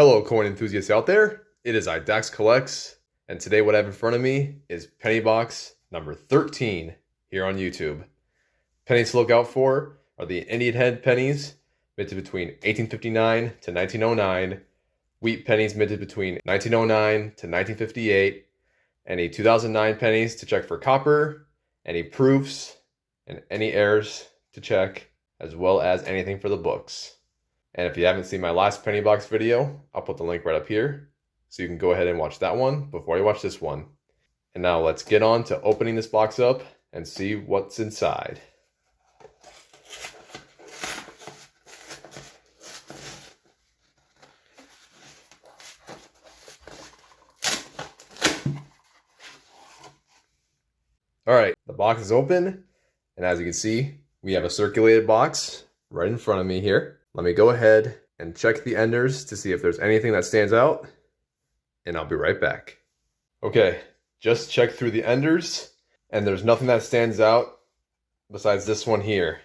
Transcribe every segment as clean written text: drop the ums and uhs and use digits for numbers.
Hello coin enthusiasts out there, it is Dax Collects, and today what I have in front of me is penny box number 13 here on YouTube. Pennies to look out for are the Indian head pennies, minted between 1859 to 1909, wheat pennies minted between 1909 to 1958, any 2009 pennies to check for copper, any proofs, and any errors to check, as well as anything for the books. And if you haven't seen my last penny box video, I'll put the link right up here, so you can go ahead and watch that one before you watch this one. And now let's get on to opening this box up and see what's inside. Alright, the box is open, and as you can see, we have a circulated box right in front of me here. Let me go ahead and check the enders to see if there's anything that stands out, and I'll be right back. Okay, just checked through the enders, and there's nothing that stands out besides this one here.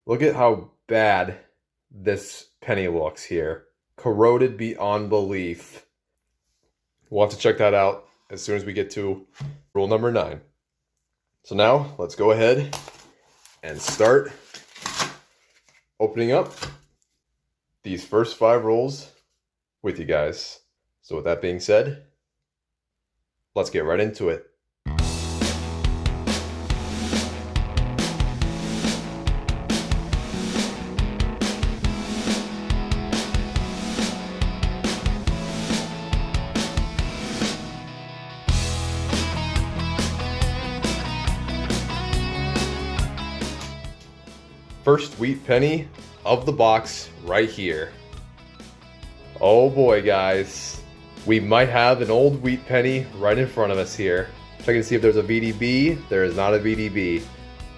Look at how bad this penny looks here. Corroded beyond belief. We'll have to check that out as soon as we get to rule number 9. So now, let's go ahead and start opening up these first 5 rolls with you guys. So with that being said, let's get right into it. First wheat penny of the box right here. Oh boy, guys. We might have an old wheat penny right in front of us here. Checking to see if there's a VDB. There is not a VDB.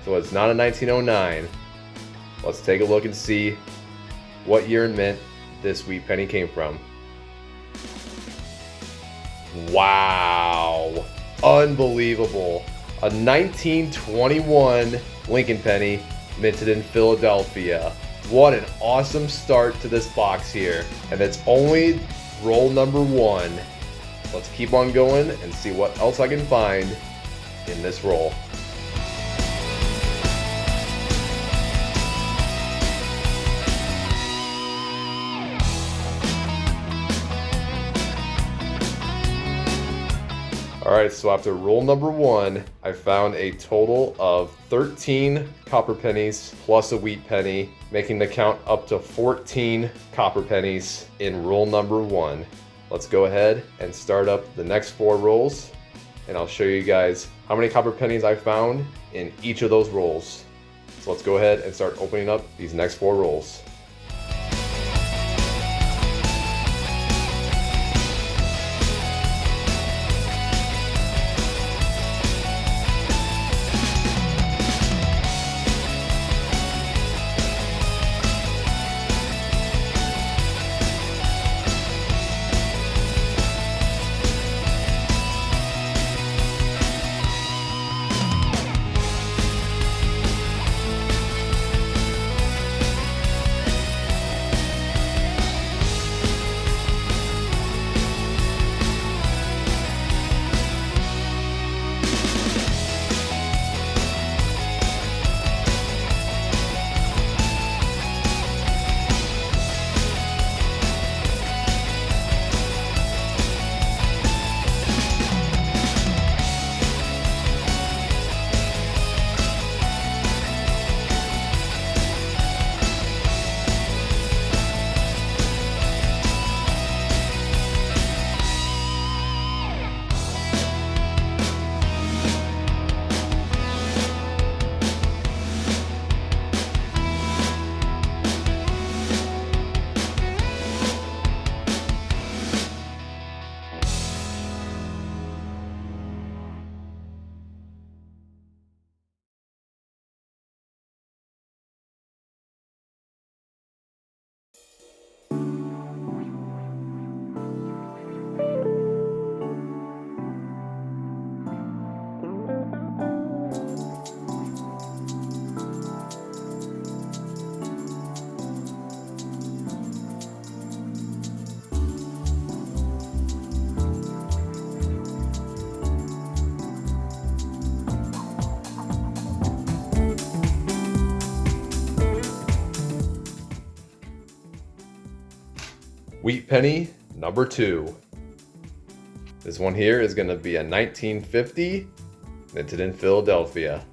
So it's not a 1909. Let's take a look and see what year and mint this wheat penny came from. Wow. Unbelievable. A 1921 Lincoln penny minted in Philadelphia. What an awesome start to this box here. And it's only roll number 1. Let's keep on going and see what else I can find in this roll. Alright, so after roll number 1, I found a total of 13 copper pennies plus a wheat penny, making the count up to 14 copper pennies in roll number 1. Let's go ahead and start up the next 4 rolls, and I'll show you guys how many copper pennies I found in each of those rolls. So let's go ahead and start opening up these next 4 rolls. Wheat penny number 2. This one here is going to be a 1950, minted in Philadelphia.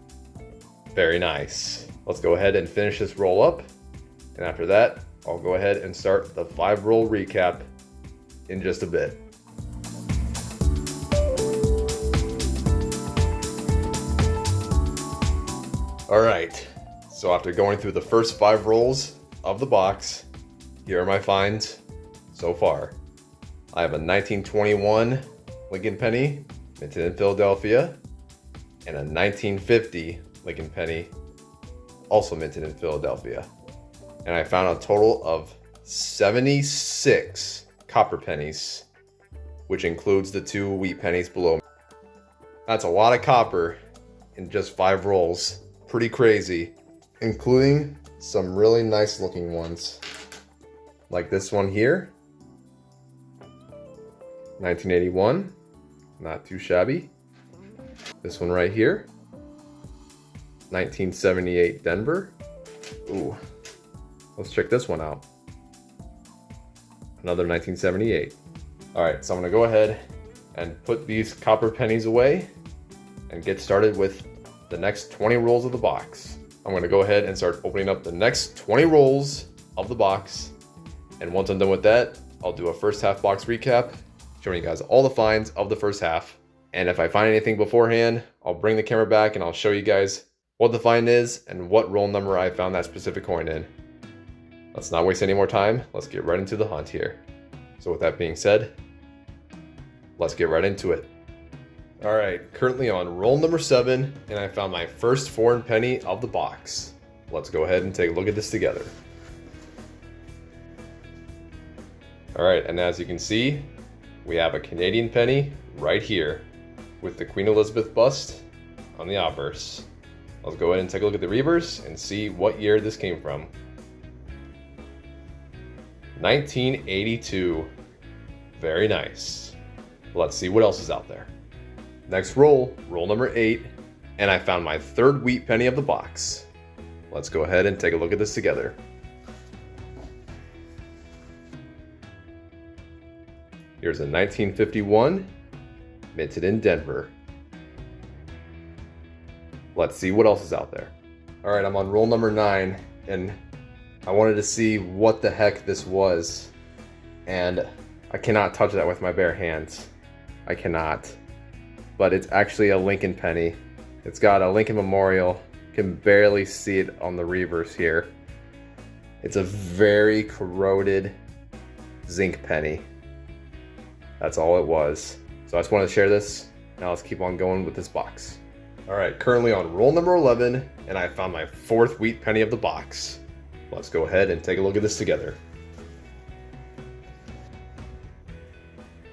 Very nice. Let's go ahead and finish this roll up. And after that, I'll go ahead and start the 5-roll recap in just a bit. All right, so after going through the first 5 rolls of the box, here are my finds so far. I have a 1921 Lincoln penny, minted in Philadelphia, and a 1950 Lincoln penny, also minted in Philadelphia. And I found a total of 76 copper pennies, which includes the 2 wheat pennies below me. That's a lot of copper in just 5 rolls. Pretty crazy, including some really nice looking ones. Like this one here, 1981, not too shabby. This one right here, 1978 Denver. Ooh, let's check this one out. Another 1978. All right, so I'm gonna go ahead and put these copper pennies away and get started with the next 20 rolls of the box. I'm gonna go ahead and start opening up the next 20 rolls of the box. And once I'm done with that, I'll do a first half box recap, showing you guys all the finds of the first half. And if I find anything beforehand, I'll bring the camera back and I'll show you guys what the find is and what roll number I found that specific coin in. Let's not waste any more time. Let's get right into the hunt here. So with that being said, let's get right into it. All right, currently on roll number 7, and I found my first foreign penny of the box. Let's go ahead and take a look at this together. All right, and as you can see, we have a Canadian penny right here with the Queen Elizabeth bust on the obverse. Let's go ahead and take a look at the reverse and see what year this came from. 1982. Very nice. Let's see what else is out there. Next roll, roll number 8, and I found my third wheat penny of the box. Let's go ahead and take a look at this together. Here's a 1951, minted in Denver. Let's see what else is out there. All right, I'm on roll number 9, and I wanted to see what the heck this was, and I cannot touch that with my bare hands. I cannot. But it's actually a Lincoln penny. It's got a Lincoln Memorial. You can barely see it on the reverse here. It's a very corroded zinc penny. That's all it was. So I just wanted to share this. Now let's keep on going with this box. All right, currently on roll number 11, and I found my 4th wheat penny of the box. Let's go ahead and take a look at this together.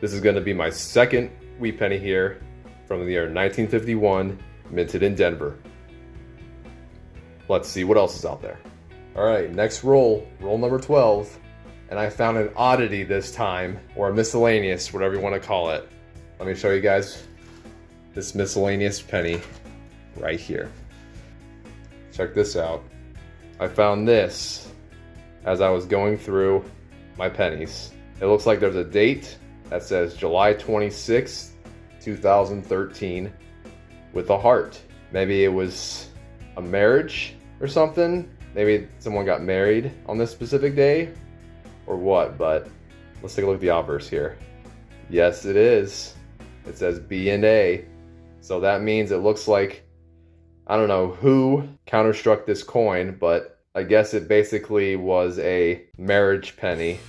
This is going to be my 2nd wheat penny here from the year 1951, minted in Denver. Let's see what else is out there. All right, next roll, roll number 12, and I found an oddity this time, or a miscellaneous, whatever you want to call it. Let me show you guys this miscellaneous penny right here. Check this out. I found this as I was going through my pennies. It looks like there's a date that says July 26th, 2013 with a heart. Maybe it was a marriage or something. Maybe someone got married on this specific day or what, but let's take a look at the obverse here. Yes, it is. It says B and A. So that means it looks like, I don't know who counterstruck this coin, but I guess it basically was a marriage penny.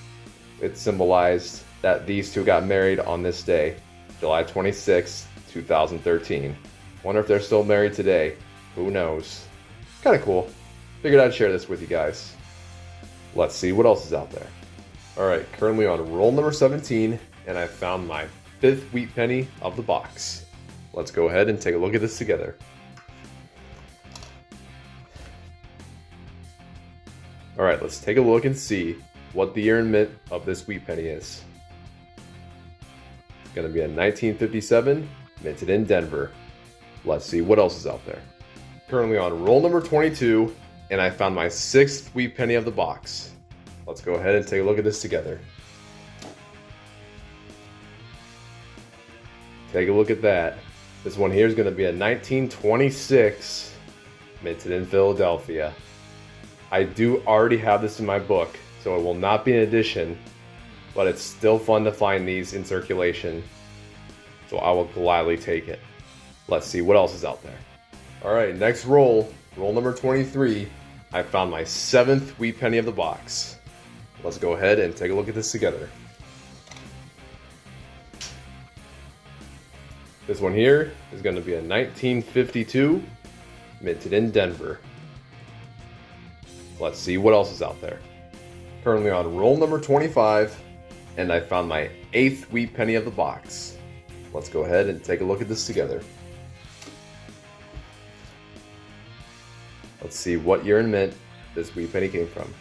It symbolized that these two got married on this day, July 26, 2013. Wonder if they're still married today. Who knows? Kind of cool. Figured I'd share this with you guys. Let's see what else is out there. All right, currently on roll number 17, and I found my 5th wheat penny of the box. Let's go ahead and take a look at this together. All right, let's take a look and see what the year and mint of this wheat penny is. It's going to be a 1957, minted in Denver. Let's see what else is out there. Currently on roll number 22, and I found my 6th wheat penny of the box. Let's go ahead and take a look at this together. Take a look at that. This one here is going to be a 1926 minted in Philadelphia. I do already have this in my book, so it will not be an edition, but it's still fun to find these in circulation, so I will gladly take it. Let's see what else is out there. Alright, next roll number 23. I found my 7th wheat penny of the box. Let's go ahead and take a look at this together. This one here is going to be a 1952 minted in Denver. Let's see what else is out there. Currently on roll number 25, and I found my 8th wheat penny of the box. Let's go ahead and take a look at this together. Let's see what year and mint this wheat penny came from.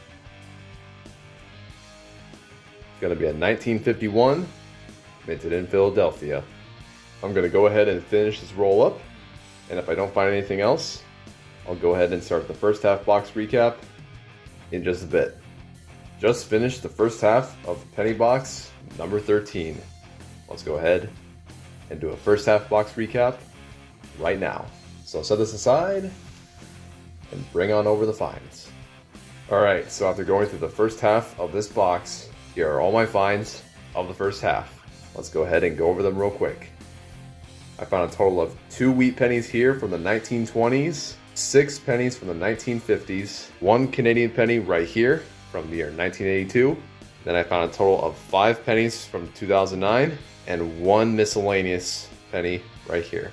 It's going to be a 1951 minted in Philadelphia. I'm going to go ahead and finish this roll up, and if I don't find anything else, I'll go ahead and start the first half box recap in just a bit. Just finished the first half of penny box number 13. Let's go ahead and do a first half box recap right now. So set this aside and bring on over the finds. Alright, so after going through the first half of this box, here are all my finds of the first half. Let's go ahead and go over them real quick. I found a total of 2 wheat pennies here from the 1920s, 6 pennies from the 1950s, 1 Canadian penny right here from the year 1982. Then I found a total of 5 pennies from 2009 and 1 miscellaneous penny right here.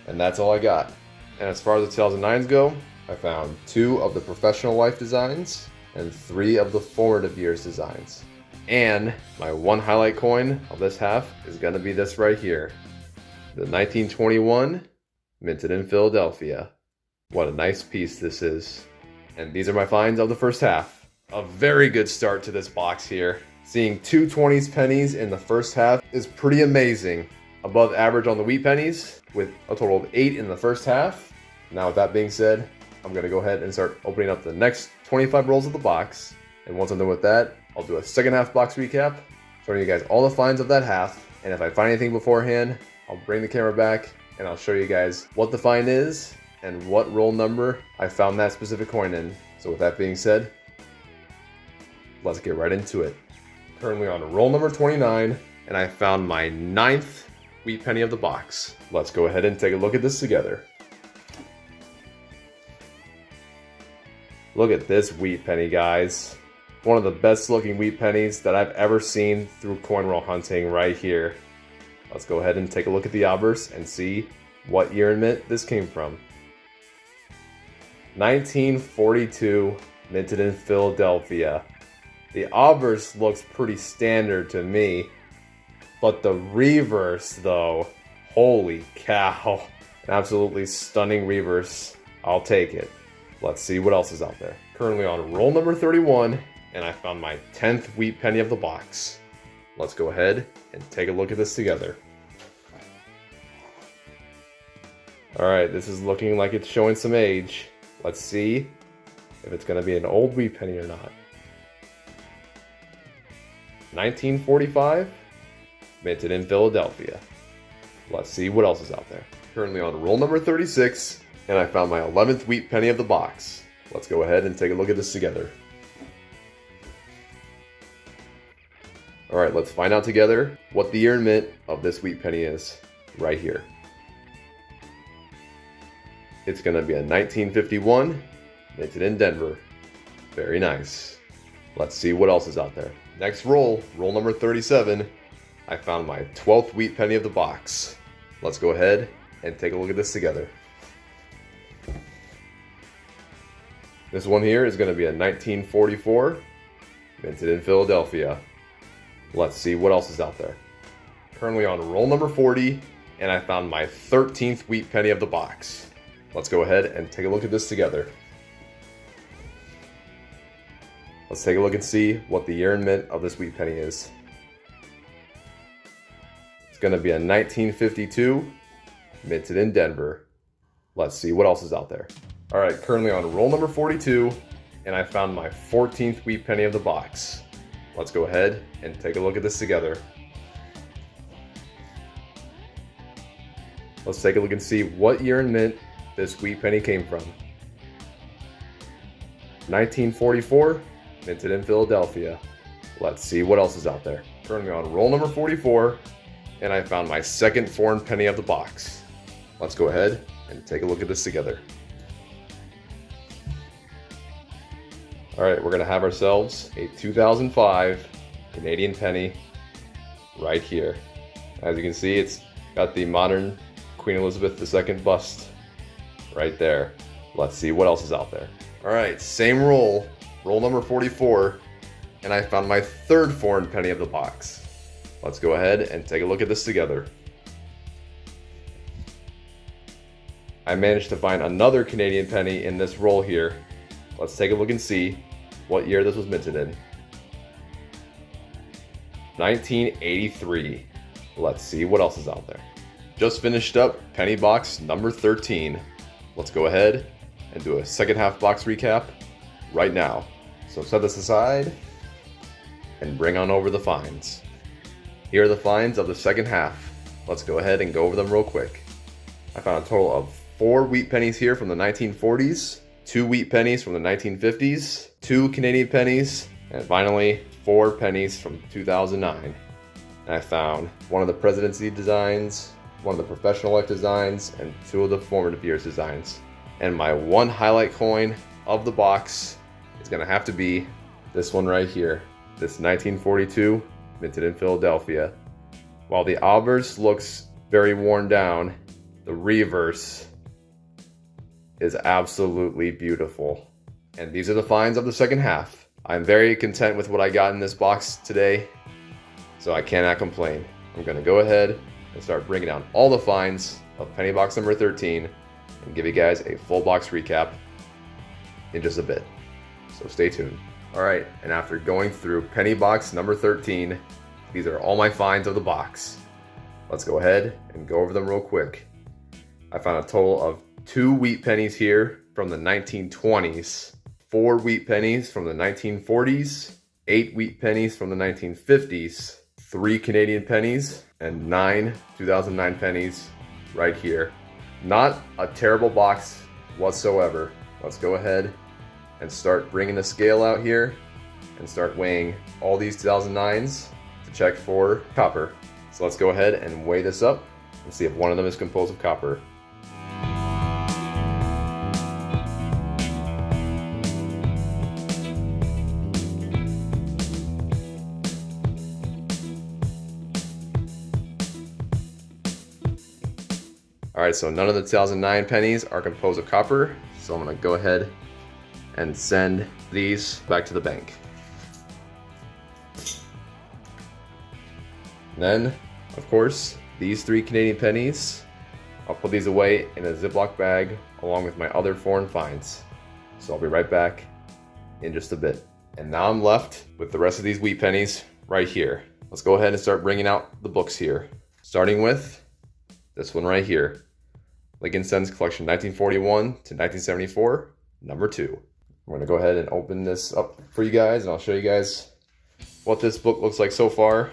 And that's all I got. And as far as the 2009s go, I found 2 of the professional life designs and 3 of the formative years designs. And my one highlight coin of this half is going to be this right here. The 1921 minted in Philadelphia. What a nice piece this is. And these are my finds of the first half. A very good start to this box here. Seeing 2 20s pennies in the first half is pretty amazing. Above average on the wheat pennies with a total of 8 in the first half. Now with that being said, I'm going to go ahead and start opening up the next 25 rolls of the box. And once I'm done with that, I'll do a second half box recap, showing you guys all the finds of that half. And if I find anything beforehand, I'll bring the camera back and I'll show you guys what the find is and what roll number I found that specific coin in. So with that being said, let's get right into it. Currently on roll number 29, and I found my 9th wheat penny of the box. Let's go ahead and take a look at this together. Look at this wheat penny, guys. One of the best looking wheat pennies that I've ever seen through coin roll hunting right here. Let's go ahead and take a look at the obverse and see what year and mint this came from. 1942, minted in Philadelphia. The obverse looks pretty standard to me, but the reverse though, holy cow. An absolutely stunning reverse. I'll take it. Let's see what else is out there. Currently on roll number 31, and I found my 10th wheat penny of the box. Let's go ahead and take a look at this together. Alright, this is looking like it's showing some age. Let's see if it's going to be an old wheat penny or not. 1945, minted in Philadelphia. Let's see what else is out there. Currently on roll number 36, and I found my 11th wheat penny of the box. Let's go ahead and take a look at this together. Alright, let's find out together what the year and mint of this wheat penny is right here. It's going to be a 1951, minted in Denver. Very nice. Let's see what else is out there. Next roll number 37, I found my 12th wheat penny of the box. Let's go ahead and take a look at this together. This one here is going to be a 1944, minted in Philadelphia. Let's see what else is out there. Currently on roll number 40, and I found my 13th wheat penny of the box. Let's go ahead and take a look at this together. Let's take a look and see what the year and mint of this wheat penny is. It's going to be a 1952, minted in Denver. Let's see what else is out there. Alright, currently on roll number 42, and I found my 14th wheat penny of the box. Let's go ahead and take a look at this together. Let's take a look and see what year and mint this wheat penny came from. 1944, minted in Philadelphia. Let's see what else is out there. Currently on roll number 44, and I found my second foreign penny of the box. Let's go ahead and take a look at this together. All right, we're gonna have ourselves a 2005 Canadian penny right here. As you can see, it's got the modern Queen Elizabeth II bust right there. Let's see what else is out there. All right, same roll number 44, and I found my third foreign penny of the box. Let's go ahead and take a look at this together. I managed to find another Canadian penny in this roll here. Let's take a look and see what year this was minted in. 1983. Let's see what else is out there. Just finished up penny box number 13. Let's go ahead and do a second half box recap right now. So set this aside and bring on over the finds. Here are the finds of the second half. Let's go ahead and go over them real quick. I found a total of 4 wheat pennies here from the 1940s, 2 wheat pennies from the 1950s, 2 Canadian pennies, and finally 4 pennies from 2009. And I found one of the presidency designs, one of the professional-elect designs, and 2 of the formative years designs. And my one highlight coin of the box is gonna have to be this one right here, this 1942 minted in Philadelphia. While the obverse looks very worn down, the reverse is absolutely beautiful. And these are the finds of the second half. I'm very content with what I got in this box today, so I cannot complain. I'm gonna go ahead and start bringing down all the finds of penny box number 13 and give you guys a full box recap in just a bit. So stay tuned. All right, and after going through penny box number 13, these are all my finds of the box. Let's go ahead and go over them real quick. I found a total of 2 wheat pennies here from the 1920s, 4 wheat pennies from the 1940s, 8 wheat pennies from the 1950s, 3 Canadian pennies, and 9 2009 pennies right here. Not a terrible box whatsoever. Let's go ahead and start bringing the scale out here and start weighing all these 2009s to check for copper. So let's go ahead and weigh this up and see if one of them is composed of copper. All right, so none of the 2009 pennies are composed of copper, so I'm gonna go ahead and send these back to the bank. And then, of course, these 3 Canadian pennies, I'll put these away in a Ziploc bag along with my other foreign finds. So I'll be right back in just a bit. And now I'm left with the rest of these wheat pennies right here. Let's go ahead and start bringing out the books here. Starting with this one right here. Lincoln Sons Collection 1941 to 1974, number 2. I'm gonna go ahead and open this up for you guys, and I'll show you guys what this book looks like so far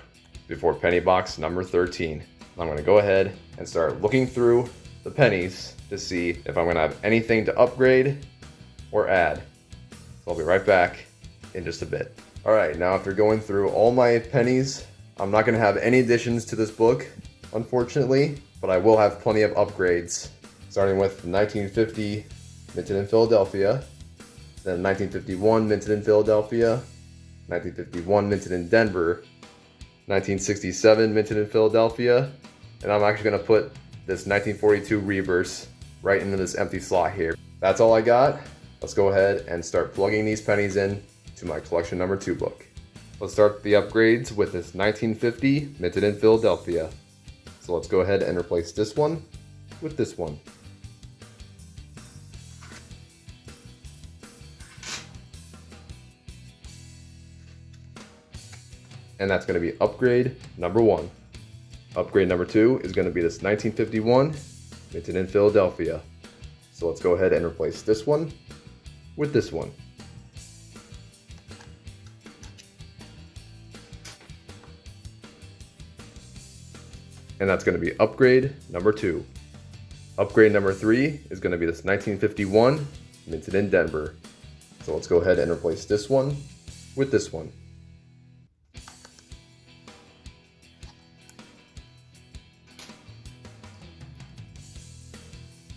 before penny box number 13. I'm gonna go ahead and start looking through the pennies to see if I'm gonna have anything to upgrade or add. So I'll be right back in just a bit. All right, now after going through all my pennies, I'm not gonna have any additions to this book, unfortunately, but I will have plenty of upgrades, starting with 1950 minted in Philadelphia, then 1951 minted in Philadelphia, 1951 minted in Denver, 1967 minted in Philadelphia, and I'm actually going to put this 1942 reverse right into this empty slot here. That's all I got. Let's go ahead and start plugging these pennies in to my collection number 2 book. Let's start the upgrades with this 1950 minted in Philadelphia. So let's go ahead and replace this one with this one. And that's going to be upgrade number 1. Upgrade number 2 is going to be this 1951 minted in Philadelphia. So let's go ahead and replace this one with this one. And that's going to be upgrade number 2. Upgrade number 3 is going to be this 1951 minted in Denver. So let's go ahead and replace this one with this one.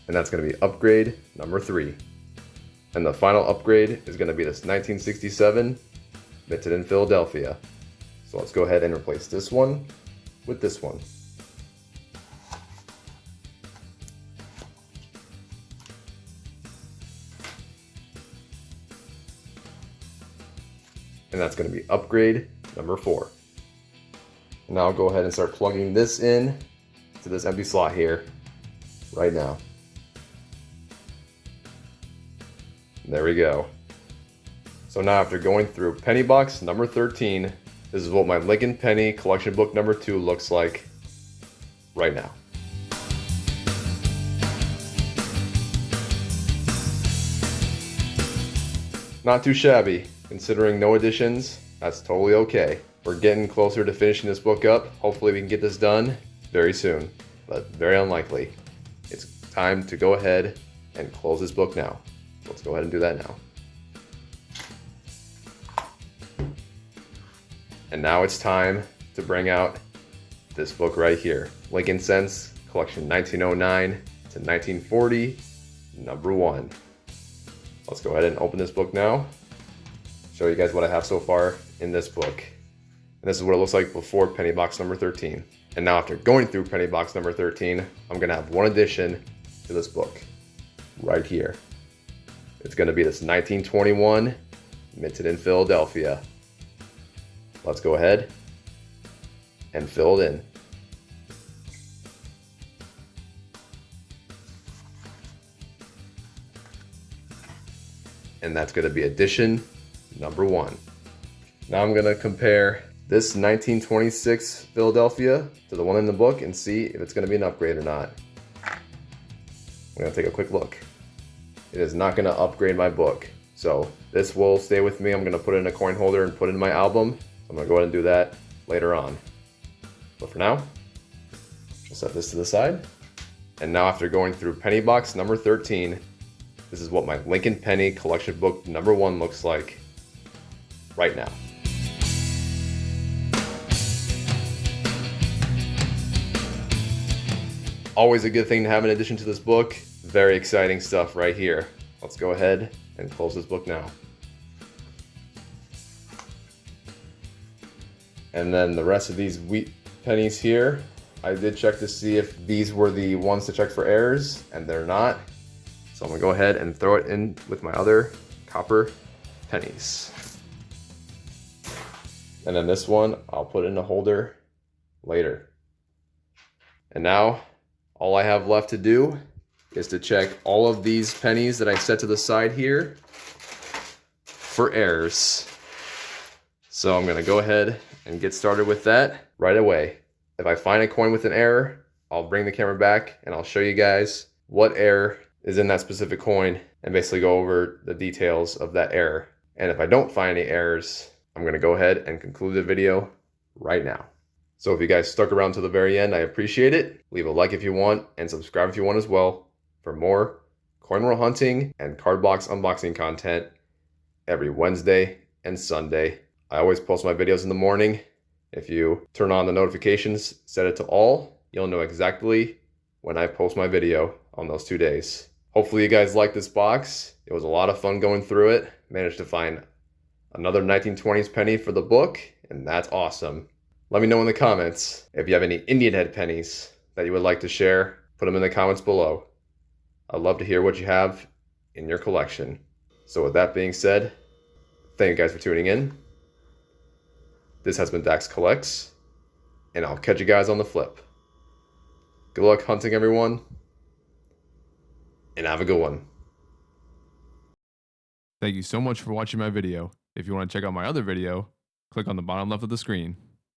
And that's going to be upgrade number 3. And the final upgrade is going to be this 1967 minted in Philadelphia. So let's go ahead and replace this one with this one. And that's going to be upgrade number 4. Now I'll go ahead and start plugging this in to this empty slot here right now. There we go. So now after going through penny box number 13, this is what my Lincoln Penny collection book number 2 looks like right now. Not too shabby, considering no additions. That's totally okay. We're getting closer to finishing this book up. Hopefully we can get this done very soon, but very unlikely. It's time to go ahead and close this book now. Let's go ahead and do that now. And now it's time to bring out this book right here. Lincoln Cents, collection 1909 to 1940, number 1. Let's go ahead and open this book now. Show you guys what I have so far in this book. And this is what it looks like before penny box number 13. And now after going through penny box number 13, I'm gonna have one addition to this book right here. It's going to be this 1921 minted in Philadelphia. Let's go ahead and fill it in. And that's going to be edition number 1. Now I'm going to compare this 1926 Philadelphia to the one in the book and see if it's going to be an upgrade or not. I'm going to take a quick look. It is not going to upgrade my book. So this will stay with me. I'm going to put it in a coin holder and put it in my album. I'm going to go ahead and do that later on. But for now, I'll set this to the side. And now after going through penny box number 13, this is what my Lincoln Penny collection book number 1 looks like right now. Always a good thing to have in addition to this book. Very exciting stuff right here. Let's go ahead and close this book now. And then the rest of these wheat pennies here, I did check to see if these were the ones to check for errors, and they're not. So I'm gonna go ahead and throw it in with my other copper pennies. And then this one, I'll put in a holder later. And now, all I have left to do is to check all of these pennies that I set to the side here for errors. So I'm going to go ahead and get started with that right away. If I find a coin with an error, I'll bring the camera back and I'll show you guys what error is in that specific coin and basically go over the details of that error. And if I don't find any errors, I'm going to go ahead and conclude the video right now. So if you guys stuck around to the very end, I appreciate it. Leave a like if you want and subscribe if you want as well for more coin roll hunting and card box unboxing content every Wednesday and Sunday. I always post my videos in the morning. If you turn on the notifications, set it to all, you'll know exactly when I post my video on those 2 days. Hopefully you guys like this box. It was a lot of fun going through it. Managed to find another 1920s penny for the book, and that's awesome. Let me know in the comments if you have any Indian head pennies that you would like to share. Put them in the comments below. I'd love to hear what you have in your collection. So with that being said, thank you guys for tuning in. This has been Dax Collects, and I'll catch you guys on the flip. Good luck hunting, everyone, and have a good one. Thank you so much for watching my video. If you want to check out my other video, click on the bottom left of the screen.